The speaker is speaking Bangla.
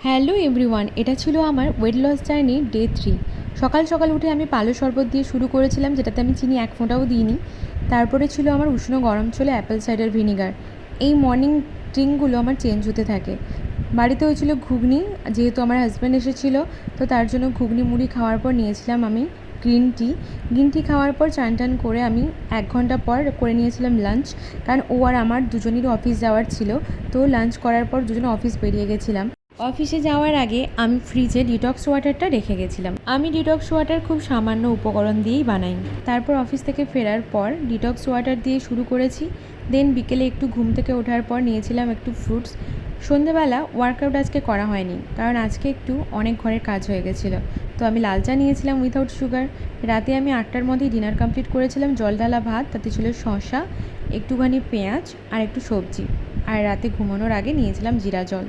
হ্যালো এভরিওয়ান, এটা ছিল আমার ওয়েট লস জার্নি ডে 3। সকাল সকাল উঠে আমি পালো শরবত দিয়ে শুরু করেছিলাম, যেটাতে আমি চিনি এক ফোঁটাও দিইনি। তারপরে ছিল আমার উষ্ণ গরম ছিল অ্যাপেল সাইডার ভিনিগার। এই মর্নিং ড্রিঙ্কগুলো আমার চেঞ্জ হতে থাকে। বাড়িতে হয়েছিল ঘুগনি, যেহেতু আমার হাজব্যান্ড এসেছিলো, তো তার জন্য ঘুগনি মুড়ি খাওয়ার পর নিয়েছিলাম আমি গ্রিন টি খাওয়ার পর চান টান করে আমি 1 ঘন্টা পর করে নিয়েছিলাম লাঞ্চ, কারণ ও আর আমার দুজনেরই অফিস যাওয়ার ছিল। তো লাঞ্চ করার পর দুজনে অফিস বেরিয়ে গেছিলাম। অফিসে যাওয়ার আগে আমি ফ্রিজে ডিটক্স ওয়াটারটা রেখে গেছিলাম। আমি ডিটক্স ওয়াটার খুব সামান্য উপকরণ দিয়েই বানাই। তারপর অফিস থেকে ফেরার পর ডিটক্স ওয়াটার দিয়ে শুরু করেছি। দেন বিকেলে একটু ঘুম থেকে ওঠার পর নিয়েছিলাম একটু ফ্রুটস। সন্ধেবেলা ওয়ার্কআউট আজকে করা হয়নি, কারণ আজকে একটু অনেক ঘরের কাজ হয়ে গেছিলো। তো আমি লাল চা নিয়েছিলাম উইথাউট সুগার। রাতে আমি 8টার মধ্যেই ডিনার কমপ্লিট করেছিলাম। জল ঢালা ভাত, তাতে ছিল শসা, একটুখানি পেঁয়াজ আর একটু সবজি। আর রাতে ঘুমানোর আগে নিয়েছিলাম জিরা জল।